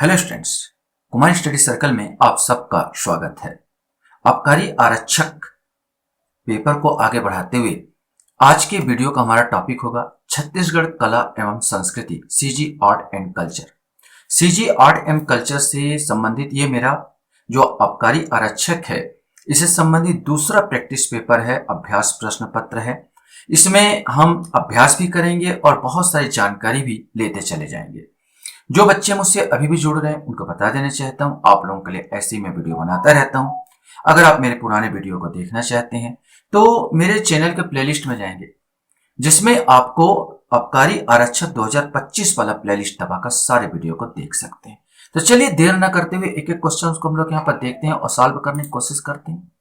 Hello students, कुमारी study circle में आप सबका स्वागत है। आबकारी आरक्षक पेपर को आगे बढ़ाते हुए आज के वीडियो का हमारा टॉपिक होगा छत्तीसगढ़ कला एवं संस्कृति CG art and culture. CG art and culture से संबंधित ये मेरा जो आबकारी आरक्षक है इससे संबंधित दूसरा प्रैक्टिस पेपर है, अभ्यास प्रश्न पत्र है। इसमें हम अभ्यास भी करेंगे और बहुत सारी जानकारी भी लेते चले जाएंगे। जो बच्चे मुझसे अभी भी जुड़ रहे हैं उनको बता देना चाहता हूं, आप लोगों के लिए ऐसी मैं वीडियो बनाता रहता हूं। अगर आप मेरे पुराने वीडियो को देखना चाहते हैं तो मेरे चैनल के प्लेलिस्ट में जाएंगे, जिसमें आपको आबकारी आरक्षक 2025 वाला प्लेलिस्ट दबाकर सारे वीडियो को देख सकते हैं। तो चलिए देर न करते हुए एक एक क्वेश्चन को हम लोग यहाँ पर देखते हैं और सॉल्व करने की कोशिश करते हैं।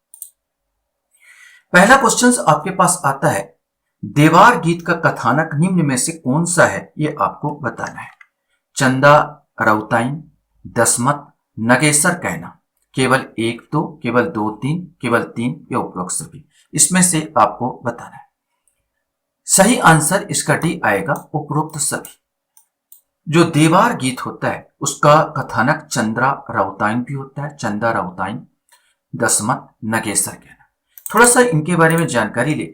पहला क्वेश्चन आपके पास आता है, देवार गीत का कथानक निम्न में से कौन सा है, ये आपको बताना है। चंदा रउताइन, दसमत, नगेसर कहना, केवल एक दो, केवल दो तीन, केवल तीन या उपरोक्त सभी, इसमें से आपको बताना है। सही आंसर इसका डी आएगा, उपरोक्त सभी। जो देवार गीत होता है उसका कथानक चंद्रा रउताइन भी होता है, चंदा रउताइन, दसमत, नगेसर कहना। थोड़ा सा इनके बारे में जानकारी ले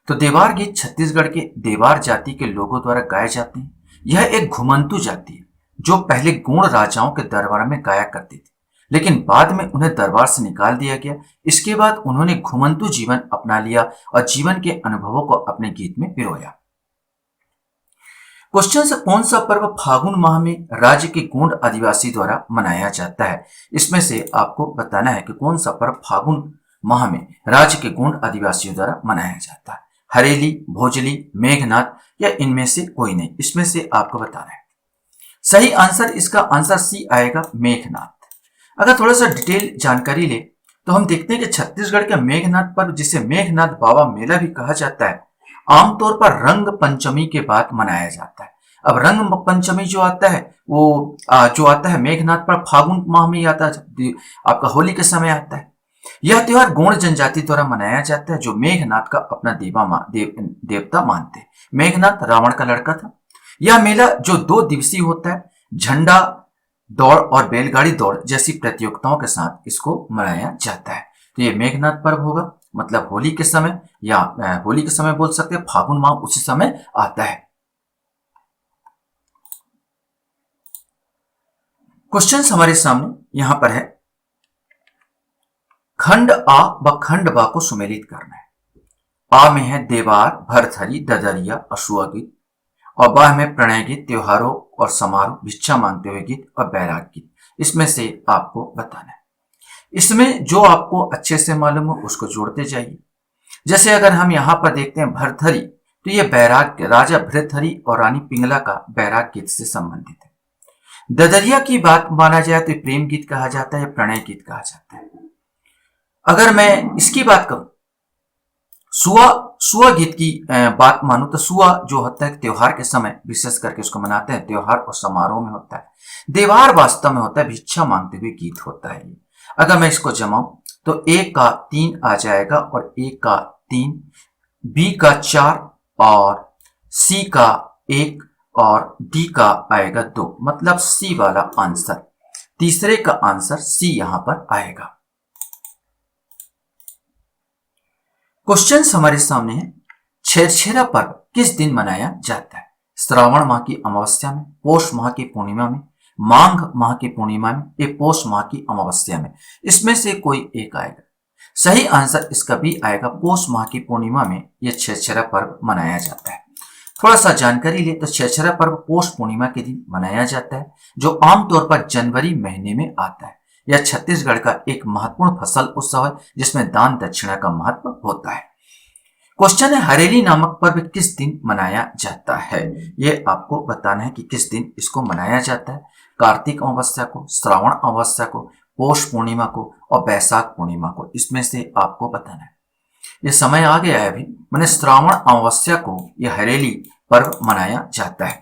तो देवार गीत छत्तीसगढ़ के देवार जाति के लोगों द्वारा गाए जाते हैं। यह एक घुमंतु जाति है जो पहले गोंड राजाओं के दरबार में गाया करती थी, लेकिन बाद में उन्हें दरबार से निकाल दिया गया। इसके बाद उन्होंने घुमंतु जीवन अपना लिया और जीवन के अनुभवों को अपने गीत में पिरोया। क्वेश्चन से कौन सा पर्व फागुन माह में राज्य के गोंड आदिवासी द्वारा मनाया जाता है, इसमें से आपको बताना है कि कौन सा पर्व फागुन माह में राज्य के गोंड आदिवासियों द्वारा मनाया जाता है। हरेली, भोजली, मेघनाथ या इनमें से कोई नहीं, इसमें से आपको बताना है। सही आंसर इसका आंसर सी आएगा, मेघनाथ। अगर थोड़ा सा डिटेल जानकारी ले तो हम देखते हैं कि छत्तीसगढ़ के मेघनाथ पर्व, जिसे मेघनाथ बाबा मेला भी कहा जाता है, आमतौर पर रंग पंचमी के बाद मनाया जाता है। अब रंग पंचमी जो आता है वो जो आता है मेघनाथ पर फागुन माह में आता है, आपका होली के समय आता है। यह त्योहार गोंड जनजाति द्वारा मनाया जाता है जो मेघनाथ का अपना देवता मानते हैं। मेघनाथ रावण का लड़का था। यह मेला जो 2 दिवसीय होता है, झंडा दौड़ और बैलगाड़ी दौड़ जैसी प्रतियोगिताओं के साथ इसको मनाया जाता है। तो ये मेघनाथ पर्व होगा, मतलब होली के समय, या होली के समय बोल सकते हैं, फागुन माह उसी समय आता है। क्वेश्चन हमारे सामने यहां पर है, खंड आ व खंड बा को सुमेलित करना है। आ में है देवार, भरथरी, ददरिया, अशुआ गीत, और बाह में प्रणय गीत, त्योहारों और समारोह, भिक्षा मांगते हुए गीत और बैराग गीत। इसमें से आपको बताना है। इसमें जो आपको अच्छे से मालूम हो उसको जोड़ते जाइए। जैसे अगर हम यहाँ पर देखते हैं भरथरी, तो ये बैराग, राजा भरथरी और रानी पिंगला का बैराग गीत से संबंधित है। ददरिया की बात माना जाए तो प्रेम गीत कहा जाता है, प्रणय गीत कहा जाता है। अगर मैं इसकी बात करूं, सुआ गीत की बात मानूं तो सुआ जो होता है त्योहार के समय विशेष करके उसको मनाते हैं, त्योहार और समारोह में होता है। देवार वास्तव में होता है भिक्षा मांगते हुए गीत होता है। अगर मैं इसको जमाऊं तो ए का 3 आ जाएगा और ए का 3, बी का 4 और सी का 1 और डी का आएगा 2, मतलब सी वाला आंसर, तीसरे का आंसर सी यहां पर आएगा। क्वेश्चन हमारे सामने है, छेरछेरा पर्व किस दिन मनाया जाता है? श्रावण माह की अमावस्या में, पौष माह की पूर्णिमा में, माघ माह की पूर्णिमा में, या पौष माह की अमावस्या में, इसमें से कोई एक आएगा। सही आंसर इसका भी आएगा, पौष माह की पूर्णिमा में यह छेरछेरा पर्व मनाया जाता है। थोड़ा सा जानकारी ले तो छेरछेरा पर्व पौष पूर्णिमा के दिन मनाया जाता है, जो आमतौर पर जनवरी महीने में आता है। यह छत्तीसगढ़ का एक महत्वपूर्ण फसल उत्सव है जिसमें दान दक्षिणा का महत्व होता है। क्वेश्चन है, हरेली नामक पर्व किस दिन मनाया जाता है? यह आपको बताना है कि किस दिन इसको मनाया जाता है। कार्तिक अमावस्या को, श्रावण अमावस्या को, पौष पूर्णिमा को और बैसाख पूर्णिमा को, इसमें से आपको बताना है। यह समय आ गया है अभी, मैंने श्रावण अमावस्या को यह हरेली पर्व मनाया जाता है।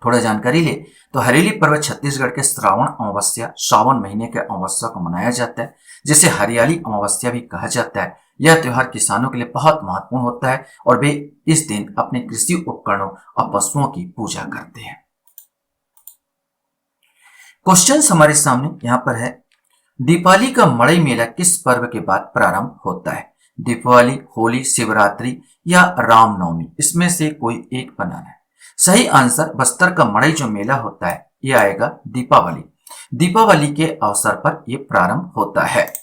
थोड़ा जानकारी ले तो हरेली पर्व छत्तीसगढ़ के श्रावण अमावस्या, सावन महीने के अमावस्या को मनाया जाता है, जिसे हरियाली अमावस्या भी कहा जाता है। यह त्योहार किसानों के लिए बहुत महत्वपूर्ण होता है और वे इस दिन अपने कृषि उपकरणों और पशुओं की पूजा करते हैं। क्वेश्चन हमारे सामने यहाँ पर है, दीपावली का मड़ई मेला किस पर्व के बाद प्रारंभ होता है? दीपावली, होली, शिवरात्रि या रामनवमी, इसमें से कोई एक बनाना है। सही आंसर बस्तर का मड़ई जो मेला होता है ये आएगा दीपावली। दीपावली के अवसर पर यह प्रारंभ होता है।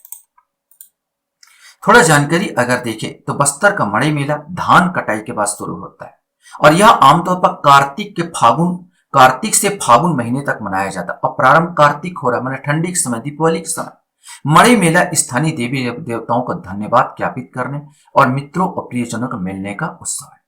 थोड़ा जानकारी अगर देखें तो बस्तर का मड़ई मेला धान कटाई के बाद शुरू होता है और यह आमतौर पर कार्तिक से फागुन महीने तक मनाया जाता है और प्रारंभ कार्तिक हो रहा है, मतलब ठंडी के समय, दीपावली के समय। मड़ई मेला स्थानीय देवी देवताओं को धन्यवाद ज्ञापित करने और मित्रों और प्रियजनों को मिलने का उत्सव है।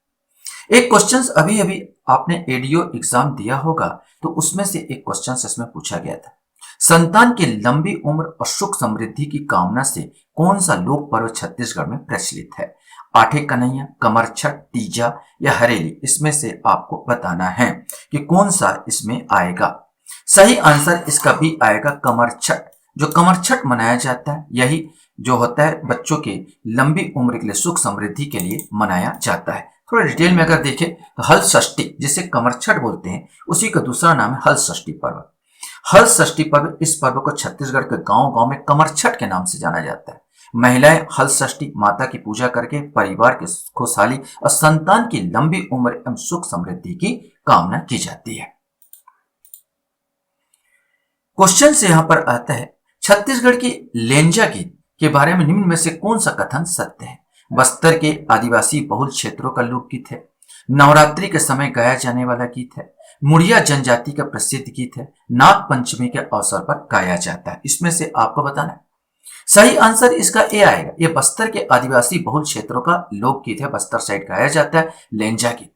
एक क्वेश्चन अभी अभी आपने एडीओ एग्जाम दिया होगा तो उसमें से एक क्वेश्चन इसमें पूछा गया था, संतान की लंबी उम्र और सुख समृद्धि की कामना से कौन सा लोक पर्व छत्तीसगढ़ में प्रचलित है? आठे कन्हैया, कमर छठ, तीजा या हरेली, इसमें से आपको बताना है कि कौन सा इसमें आएगा। सही आंसर इसका भी आएगा कमर छठ। जो कमर छठ मनाया जाता है यही जो होता है बच्चों के लंबी उम्र के लिए, सुख समृद्धि के लिए मनाया जाता है। थोड़ा डिटेल में अगर देखें तो हल षष्ठी, जिसे कमर छठ बोलते हैं, उसी का दूसरा नाम है हल षष्ठी पर्व। हल षष्ठी पर्व, इस पर्व को छत्तीसगढ़ के गांव गांव में कमर छठ के नाम से जाना जाता है। महिलाएं हल षष्ठी माता की पूजा करके परिवार की खुशहाली और संतान की लंबी उम्र एवं सुख समृद्धि की कामना की जाती है। क्वेश्चन से यहां पर आता है, छत्तीसगढ़ की लेंजा गीत के बारे में निम्न में से कौन सा कथन सत्य है? बस्तर के आदिवासी बहुल क्षेत्रों का लोकगीत है, नवरात्रि के समय गाया जाने वाला गीत है, मुड़िया जनजाति का प्रसिद्ध गीत है, नाग पंचमी के अवसर पर गाया जाता है। इसमें से आपको बताना है। सही आंसर इसका ए आएगा, यह बस्तर के आदिवासी बहुल क्षेत्रों का लोकगीत है, बस्तर साइड गाया जाता है लेंजा गीत।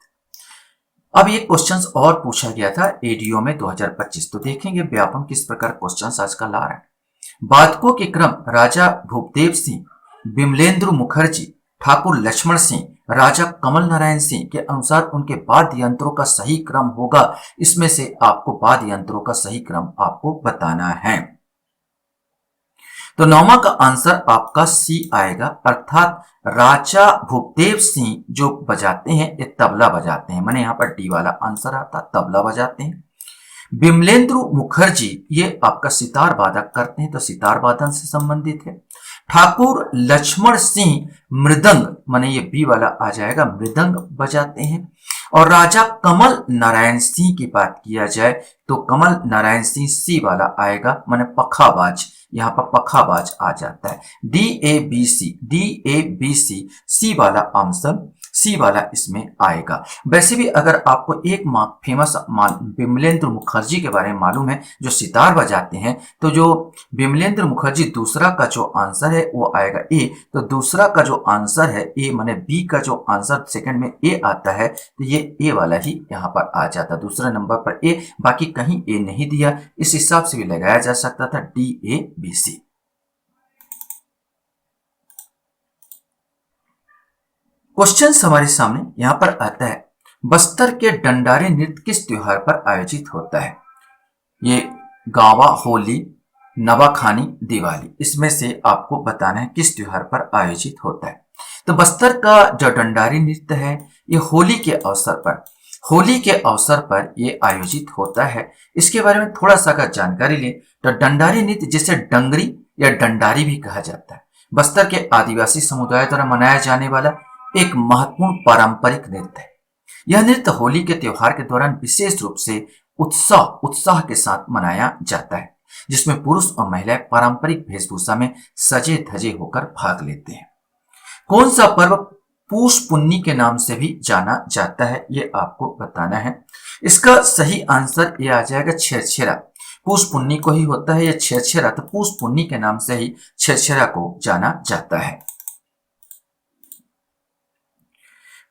अब ये क्वेश्चंस और पूछा गया था एडीओ में 2025, तो देखेंगे व्यापम किस प्रकार क्वेश्चंस आज का ला रहा है। बादकों के क्रम राजा भूपदेव सिंह, विमलेंद्र मुखर्जी, ठाकुर लक्ष्मण सिंह, राजा कमल नारायण सिंह के अनुसार उनके वाद्य यंत्रों का सही क्रम होगा। इसमें से आपको वाद्य यंत्रों का सही क्रम आपको बताना है। तो नौवां का आंसर आपका सी आएगा, अर्थात राजा भूपदेव सिंह जो बजाते हैं ये तबला बजाते हैं, माने यहाँ पर डी वाला आंसर आता, तबला बजाते हैं। विमलेंद्र मुखर्जी ये आपका सितार वादक करते हैं, तो सितार वादन से संबंधित है। ठाकुर लक्ष्मण सिंह मृदंग, माने ये बी वाला आ जाएगा, मृदंग बजाते हैं। और राजा कमल नारायण सिंह की बात किया जाए तो कमल नारायण सिंह सी वाला आएगा, माने पखाबाज, यहाँ पर पखाबाज आ जाता है। डी ए बी सी सी वाला आंसर सी वाला इसमें आएगा। वैसे भी अगर आपको एक फेमस विमलेंद्र मुखर्जी के बारे में मालूम है जो सितार बजाते हैं, तो जो विमलेंद्र मुखर्जी दूसरा का जो आंसर है वो आएगा ए, तो दूसरा का जो आंसर है ए, माने बी का जो आंसर सेकंड में ए आता है, तो ये ए वाला ही यहाँ पर आ जाता, दूसरे नंबर पर ए, बाकी कहीं ए नहीं दिया, इस हिसाब से भी लगाया जा सकता था DABC। क्वेश्चन हमारे सामने यहां पर आता है, बस्तर के डंडारी नृत्य किस त्योहार पर आयोजित होता है? ये गावा, होली, नवाखानी, दिवाली, इसमें से आपको बताना है किस त्योहार पर आयोजित होता है। तो बस्तर का जो डंडारी नृत्य है ये होली के अवसर पर ये आयोजित होता है। इसके बारे में थोड़ा सा अगर जानकारी लें तो डंडारी नृत्य जिसे डंगरी या डंडारी भी कहा जाता है, बस्तर के आदिवासी समुदाय द्वारा मनाया जाने वाला एक महत्वपूर्ण पारंपरिक नृत्य है। यह नृत्य होली के त्योहार के दौरान विशेष रूप से उत्साह के साथ मनाया जाता है, जिसमें पुरुष और महिलाएं पारंपरिक वेशभूषा में सजे धजे होकर भाग लेते हैं। कौन सा पर्व पूष पुन्नी के नाम से भी जाना जाता है, ये आपको बताना है। इसका सही आंसर ये आ जाएगा छेरछेरा। पूष पुन्नी को ही होता है यह छेरछेरा, तो पूष पुन्नी के नाम से ही छेरछेरा को जाना जाता है।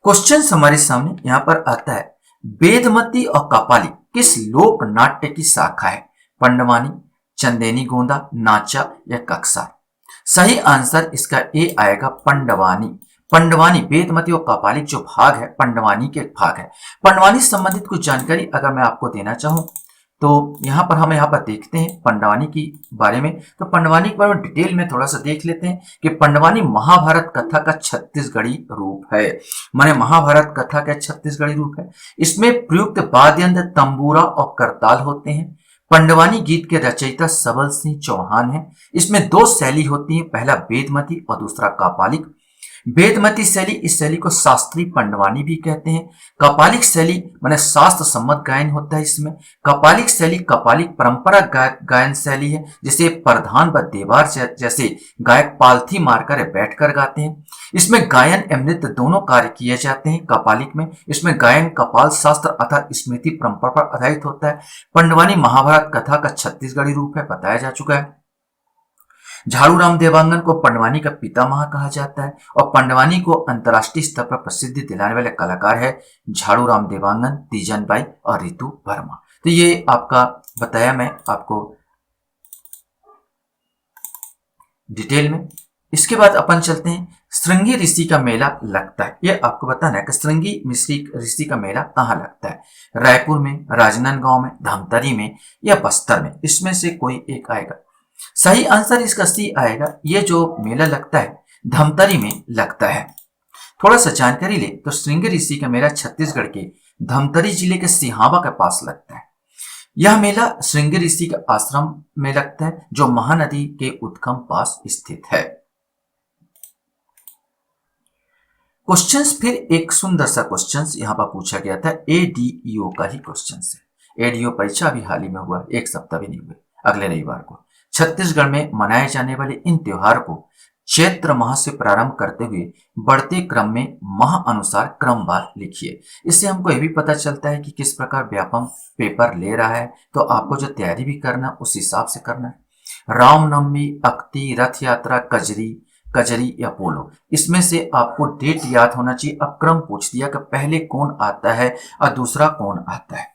क्वेश्चन हमारे सामने यहां पर आता है, वेदमती और कपाली किस लोक नाट्य की शाखा है? पंडवानी, चंदेनी गोंदा, नाचा या कक्सा? सही आंसर इसका ए आएगा, पंडवानी। पंडवानी, वेदमती और कपालिक जो भाग है पंडवानी के भाग है। पंडवानी से संबंधित कुछ जानकारी अगर मैं आपको देना चाहूं तो हम यहाँ पर देखते हैं पंडवानी की बारे में। तो पंडवानी के बारे में डिटेल में थोड़ा सा देख लेते हैं कि पंडवानी महाभारत कथा का छत्तीसगढ़ी रूप है, माने महाभारत कथा का छत्तीसगढ़ी रूप है। इसमें प्रयुक्त वाद्य यंत्र तंबूरा और करताल होते हैं। पंडवानी गीत के रचयिता सबल सिंह चौहान है। इसमें दो शैली होती है, पहला वेदमती और दूसरा कापालिक। वेदमती शैली, इस शैली को शास्त्रीय पंडवानी भी कहते हैं। कपालिक शैली माने शास्त्र सम्मत गायन होता है इसमें। कपालिक शैली कपालिक परंपरा गायन शैली है, जिसे प्रधान व देवार जैसे गायक पालथी मारकर बैठकर गाते हैं। इसमें गायन एवं नृत्य दोनों कार्य किए जाते हैं। कपालिक में इसमें गायन कपाल शास्त्र अर्थात स्मृति परंपरा पर आधारित होता है। पंडवानी महाभारत कथा का छत्तीसगढ़ी रूप है, बताया जा चुका है। झाड़ूराम देवांगन को पंडवानी का पितामह कहा जाता है और पंडवानी को अंतर्राष्ट्रीय स्तर पर प्रसिद्धि दिलाने वाले कलाकार है झाड़ूराम देवांगन, तीजन बाई और रितु वर्मा। तो ये आपका बताया मैं आपको डिटेल में। इसके बाद अपन चलते हैं, श्रृंगी ऋषि का मेला लगता है। ये आपको बताना है कि श्रृंगी ऋषि का मेला कहाँ लगता है। रायपुर में, राजनांदगांव में, धमतरी में या बस्तर में, इसमें से कोई एक आएगा। सही आंसर इसका सी आएगा। ये जो मेला लगता है धमतरी में लगता है। थोड़ा सा जानकारी ले तो श्रृंगी ऋषि का मेला छत्तीसगढ़ के धमतरी जिले के सिहावा के पास लगता है। यह मेला श्रृंगी ऋषि के आश्रम में लगता है, जो महानदी के उद्गम पास स्थित है। क्वेश्चंस, फिर एक सुंदर सा क्वेश्चंस यहां पर पूछा गया था, एडीईओ का ही क्वेश्चन है। एडीओ परीक्षा अभी हाल ही में हुआ, एक सप्ताह भी नहीं हुए, अगले रविवार को। छत्तीसगढ़ में मनाए जाने वाले इन त्योहार को चैत्र माह से प्रारंभ करते हुए बढ़ते क्रम में माह अनुसार क्रमवार लिखिए। इससे हमको यह भी पता चलता है कि किस प्रकार व्यापम पेपर ले रहा है, तो आपको जो तैयारी भी करना उस हिसाब से करना है। रामनवमी, अक्ति, रथ यात्रा, कजरी या पोलो, इसमें से आपको डेट याद होना चाहिए। अब क्रम पूछ दिया कि पहले कौन आता है और दूसरा कौन आता है,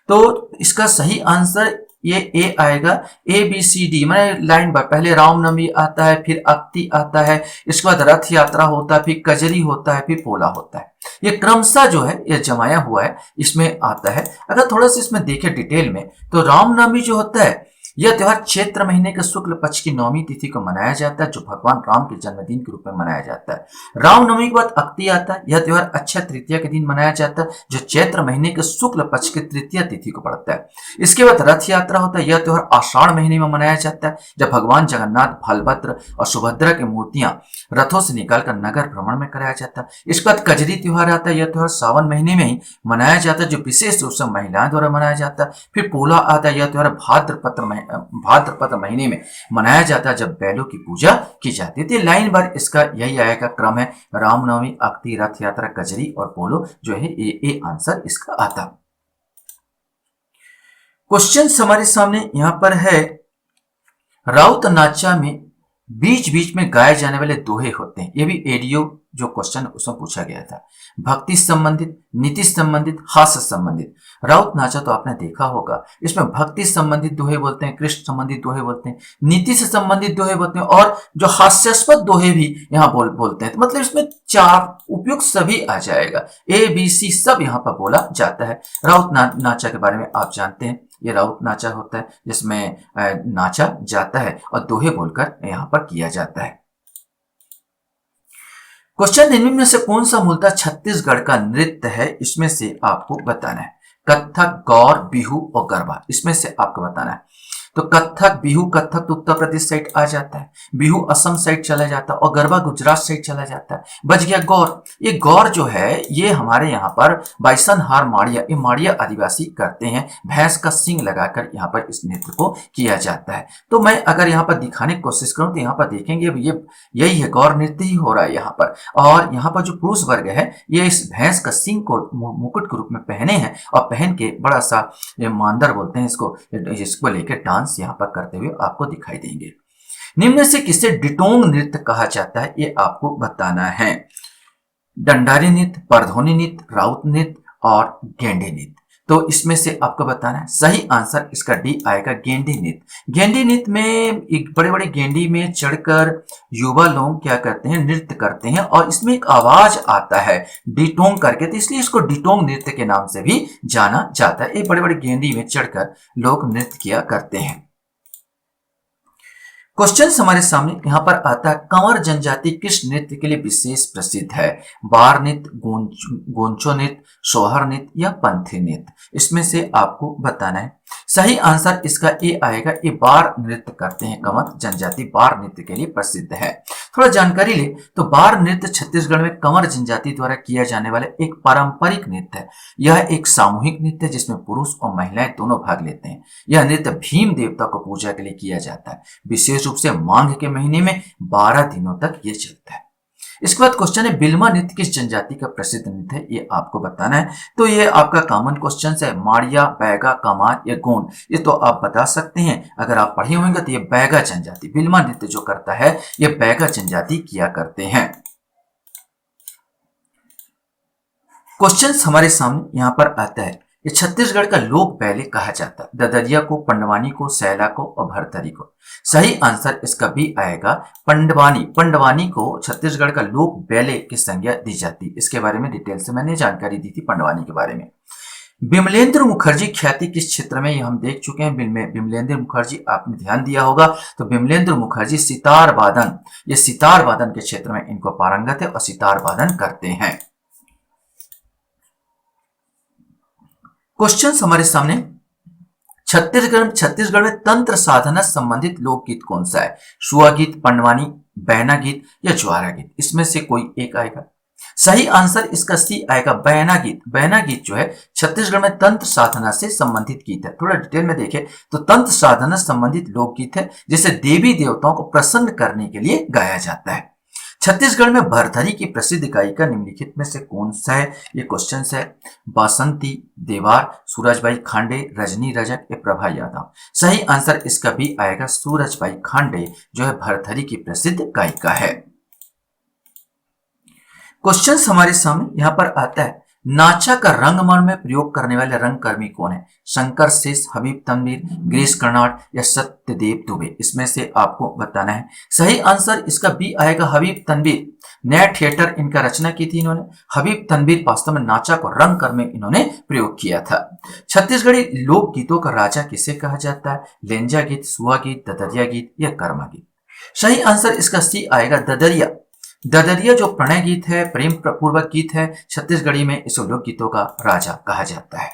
तो इसका सही आंसर ये ए आएगा। ए बी सी डी मैंने लाइन पर पहले रामनवमी आता है, फिर अक्ति आता है, इसके बाद रथ यात्रा होता है, फिर कजरी होता है, फिर पोला होता है। ये क्रमशः जो है ये जमाया हुआ है, इसमें आता है। अगर थोड़ा सा इसमें देखें डिटेल में तो रामनवमी जो होता है यह त्योहार चैत्र महीने के शुक्ल पक्ष की नौवीं तिथि को मनाया जाता है, जो भगवान राम के जन्मदिन के रूप में मनाया जाता है। रामनवमी के बाद अक्ति आता है। यह त्योहार अक्षय तृतीया के दिन मनाया जाता है, जो चैत्र महीने के शुक्ल पक्ष की तृतीया तिथि को पड़ता है। इसके बाद रथ यात्रा होता है। यह त्योहार आषाढ़ महीने में मनाया जाता है, जब भगवान जगन्नाथ, बलभद्र और सुभद्रा की मूर्तियां रथों से निकालकर नगर भ्रमण में कराया जाता है। इसके बाद कजरी त्योहार आता है। यह त्योहार सावन महीने में ही मनाया जाता है, जो विशेष रूप से महिलाओं द्वारा मनाया जाता है। फिर पोला आता है। यह त्योहार भाद्रपद महीने में मनाया जाता है, जब बैलों की पूजा की जाती है। लाइन बार इसका यही आएगा क्रम है, रामनवमी, अक्ति, रथ यात्रा, कजरी और पोलो जो है ए आंसर इसका आता। क्वेश्चन हमारे सामने यहां पर है, राउत नाचा में बीच बीच में गाए जाने वाले दोहे होते हैं। ये भी एडीओ जो क्वेश्चन उसमें पूछा गया था। भक्ति संबंधित, नीति संबंधित, हास्य संबंधित। राउत नाचा तो आपने देखा होगा, इसमें भक्ति संबंधित दोहे बोलते हैं, कृष्ण संबंधित दोहे बोलते हैं, नीति से संबंधित दोहे बोलते हैं और जो हास्यास्पद दोहे भी यहाँ बोलते हैं। तो मतलब इसमें चार उपयुक्त सभी आ जाएगा, ए बी सी सब यहाँ पर बोला जाता है। राउत नाचा के बारे में आप जानते हैं, ये राउत नाचा होता है जिसमें नाचा जाता है और दोहे बोलकर यहाँ पर किया जाता है। क्वेश्चन, निम्न में से कौन सा मूलतः छत्तीसगढ़ का नृत्य है, इसमें से आपको बताना है। कथक, गौर, बिहू और गरबा, इसमें से आपको बताना है। तो कथक, बिहू, कथक तो उत्तर प्रदेश साइड आ जाता है, बिहू असम साइड चला जाता है और गरबा गुजरात साइड चला जाता है। बच गया गौर। ये गौर जो है ये हमारे यहाँ पर बाइसन हार माड़िया, ये माड़िया आदिवासी करते हैं, भैंस का सींग लगाकर यहाँ पर इस नृत्य को किया जाता है। तो मैं अगर यहाँ पर दिखाने की कोशिश करूँ तो यहाँ पर देखेंगे ये यही है, गौर नृत्य ही हो रहा है यहाँ पर। और यहाँ पर जो पुरुष वर्ग है ये इस भैंस का सींग को मुकुट के रूप में पहने हैं और पहन के बड़ा सा मांदर बोलते हैं इसको लेकर डांस यहाँ पर करते हुए आपको दिखाई देंगे। निम्न से किसे डिटोंग नृत्य कहा जाता है, ये आपको बताना है। डंडारी नृत्य, परधोनी नृत्य, राउत नृत्य और गेंडे नृत्य। तो इसमें से आपको बताना है। सही आंसर इसका डी आएगा, गेंडी नृत्य। गेंडी नृत्य में एक बड़े बड़े गेंडी में चढ़कर युवा लोग क्या करते हैं, नृत्य करते हैं और इसमें एक आवाज आता है डिटोंग करके, तो इसलिए इसको डिटोंग नृत्य के नाम से भी जाना जाता है। एक बड़े बड़े गेंडी में चढ़कर लोग नृत्य किया करते हैं। क्वेश्चन हमारे सामने यहाँ पर आता है, कंवर जनजाति किस नृत्य के लिए विशेष प्रसिद्ध है। बार नृत्य, गोंचो नृत्य, सोहर नृत्य या पंथी नृत्य, इसमें से आपको बताना है। सही आंसर इसका ए आएगा। ये बार नृत्य करते हैं, कंवर जनजाति बार नृत्य के लिए प्रसिद्ध है। थोड़ा जानकारी ले तो बार नृत्य छत्तीसगढ़ में कंवर जनजाति द्वारा किया जाने वाला एक पारंपरिक नृत्य है। यह एक सामूहिक नृत्य है जिसमें पुरुष और महिलाएं दोनों भाग लेते हैं। यह नृत्य भीम देवता को पूजा के लिए किया जाता है। विशेष रूप से माघ के महीने में 12 दिनों तक ये चलता है। इसके बाद क्वेश्चन है बिल्मा नृत्य किस जनजाति का प्रसिद्ध नृत्य है, ये आपको बताना है। तो ये आपका कॉमन क्वेश्चन है। माड़िया, बैगा, कमार या गोंड, ये तो आप बता सकते हैं। अगर आप पढ़े होंगे तो ये बैगा जनजाति, बिल्मा नृत्य जो करता है ये बैगा जनजाति किया करते हैं। क्वेश्चन हमारे सामने यहाँ पर आता है, ये छत्तीसगढ़ का लोक बैले कहा जाता है। ददरिया को, पंडवानी को, सैला को और भरथरी को। सही आंसर इसका भी आएगा पंडवानी। पंडवानी को छत्तीसगढ़ का लोक बैले की संज्ञा दी जाती। इसके बारे में डिटेल से मैंने जानकारी दी थी पंडवानी के बारे में। विमलेंद्र मुखर्जी ख्याति किस क्षेत्र में, ये हम देख चुके हैं। विमलेंद्र मुखर्जी, आपने ध्यान दिया होगा तो विमलेंद्र मुखर्जी सितार वादन, ये सितार वादन के क्षेत्र में इनको पारंगत है और सितार वादन करते हैं। क्वेश्चन हमारे सामने, छत्तीसगढ़ में तंत्र साधना संबंधित लोकगीत कौन सा है? शुआ गीत, पंडवानी, बैना गीत या ज्वारा गीत, इसमें से कोई एक आएगा। सही आंसर इसका सी आएगा, बैना गीत। बैना गीत जो है छत्तीसगढ़ में तंत्र साधना से संबंधित गीत है। थोड़ा डिटेल में देखें तो तंत्र साधना संबंधित लोकगीत है जिसे देवी देवताओं को प्रसन्न करने के लिए गाया जाता है। छत्तीसगढ़ में भरथरी की प्रसिद्ध गायिका निम्नलिखित में से कौन सा है? ये क्वेश्चन है। बासंती, देवार, सूरजबाई खांडे, रजनी रजक या प्रभा यादव। सही आंसर इसका भी आएगा, सूरजबाई खांडे जो है भरथरी की प्रसिद्ध गायिका है। क्वेश्चन हमारे सामने यहां पर आता है, नाचा का रंगमंच में प्रयोग करने वाले रंगकर्मी कौन है? शंकर शेष, हबीब तनवीर, गिरीश कर्नाड या सत्यदेव दुबे, इसमें से आपको बताना है। सही आंसर इसका बी आएगा, हबीब तनवीर। नया थिएटर इनका रचना की थी इन्होंने। हबीब तनवीर वास्तव में नाचा को रंगकर में इन्होंने प्रयोग किया था। छत्तीसगढ़ी लोक गीतों का राजा किसे कहा जाता है? लेंजा गीत, सुआ गीत, ददरिया गीत या कर्मा गीत। सही आंसर इसका सी आएगा, ददरिया। ददरिया जो प्रणय गीत है, प्रेम पूर्वक गीत है, छत्तीसगढ़ी में इस लोक गीतों का राजा कहा जाता है।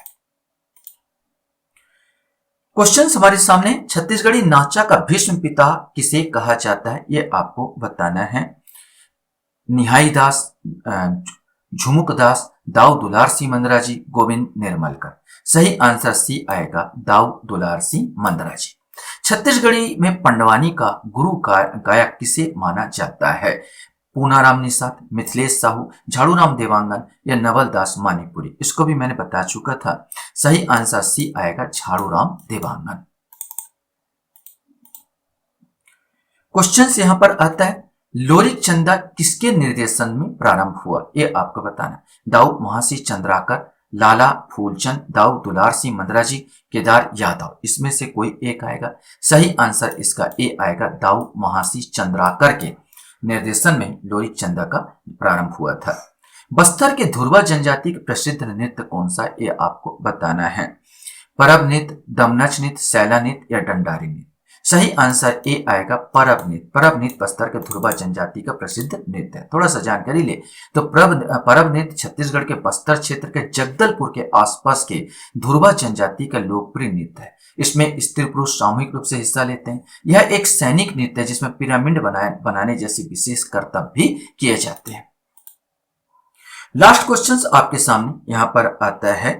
क्वेश्चन हमारे सामने, छत्तीसगढ़ी नाचा का भीष्म पिता किसे कहा जाता है? ये आपको बताना है। निहाई दास, झुमुक दास, दाऊ दुलार सिंह मंदराजी, गोविंद निर्मलकर। सही आंसर सी आएगा, दाऊ दुलार सिंह मंदराजी। छत्तीसगढ़ी में पंडवानी का गुरु गायक किसे माना जाता है? पूनाराम निषाद, मिथिलेश साहू, झाड़ूराम देवांगन या नवल दास मानिकपुरी। इसको भी मैंने बता चुका था। सही आंसर सी आएगा, झाड़ूराम देवांगन। क्वेश्चन यहां पर आता है, लोरिक चंदा किसके निर्देशन में प्रारंभ हुआ? ये आपको बताना। दाऊ महासी चंद्राकर, लाला फूलचंद, दाऊ दुलार सिंह मंदराजी, केदार यादव, इसमें से कोई एक आएगा। सही आंसर इसका ए आएगा, दाऊ महासी चंद्राकर के निर्देशन में लोरिक चंदा का प्रारंभ हुआ था। बस्तर के धुरवा जनजाति के प्रसिद्ध नृत्य कौन सा, ये आपको बताना है। परब नृत्य, दमनच नृत्य, सैला नृत्य या डंडारी नृत्य। सही आंसर ए आएगा, परब नृत्य। परब नृत्य बस्तर के धुरवा जनजाति का प्रसिद्ध नृत्य है। थोड़ा सा जानकारी ले तो परब नृत्य छत्तीसगढ़ के बस्तर क्षेत्र के जगदलपुर के आसपास के धुरवा जनजाति का लोकप्रिय नृत्य है। इसमें स्त्री पुरुष सामूहिक रूप से हिस्सा लेते हैं। यह एक सैनिक नृत्य है जिसमें पिरामिड बनाने जैसे विशेष कर्तव्य भी किए जाते हैं। लास्ट क्वेश्चन आपके सामने यहां पर आता है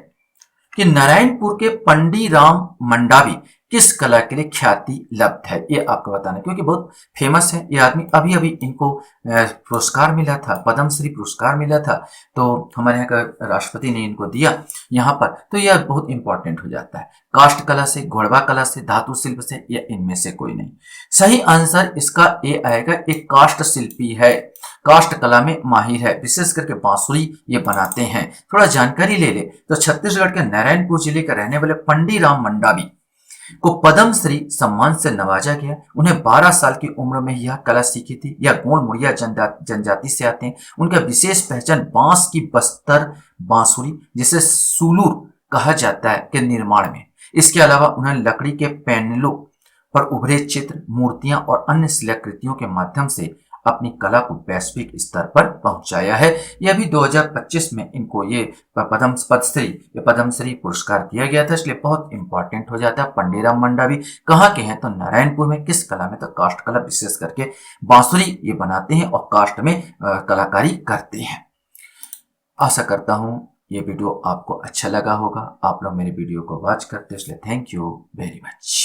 कि नारायणपुर के पंडी राम मंडावी किस कला के लिए ख्याति लब्ध है? ये आपको बताना, क्योंकि बहुत फेमस है ये आदमी। अभी अभी इनको पुरस्कार मिला था, पद्मश्री पुरस्कार मिला था, तो हमारे यहाँ का राष्ट्रपति ने इनको दिया यहाँ पर, तो यह बहुत इंपॉर्टेंट हो जाता है। काष्ठ कला से, घोड़वा कला से, धातु शिल्प से या इनमें से कोई नहीं। सही आंसर इसका ए आएगा, एक काष्ठ शिल्पी है, काष्ठ कला में माहिर है, विशेष करके बांसुरी ये बनाते हैं। थोड़ा जानकारी ले ले तो छत्तीसगढ़ के नारायणपुर जिले के रहने वाले पंडी राम मंडावी को पद्मश्री सम्मान से नवाजा गया। उन्हें 12 साल की उम्र में यह कला सीखी थी। यह गोंड मुड़िया जनजाति से आते हैं। उनका विशेष पहचान बांस की बस्तर बांसुरी, जिसे सुलूर कहा जाता है, के निर्माण में। इसके अलावा उन्होंने लकड़ी के पैनलों पर उभरे चित्र, मूर्तियां और अन्य शिलाकृतियों के माध्यम से अपनी कला को वैश्विक स्तर पर पहुंचाया है। ये अभी 2025 में इनको ये पद्मश्री पुरस्कार दिया गया था, इसलिए बहुत इंपॉर्टेंट हो जाता है। पंडीराम मंडा भी कहाँ के हैं, तो नारायणपुर में। किस कला में, तो काष्ठ कला, विशेष करके बांसुरी ये बनाते हैं और काष्ठ में कलाकारी करते हैं। आशा करता हूं ये वीडियो आपको अच्छा लगा होगा। आप लोग मेरे वीडियो को वॉच करते हो, इसलिए थैंक यू वेरी मच।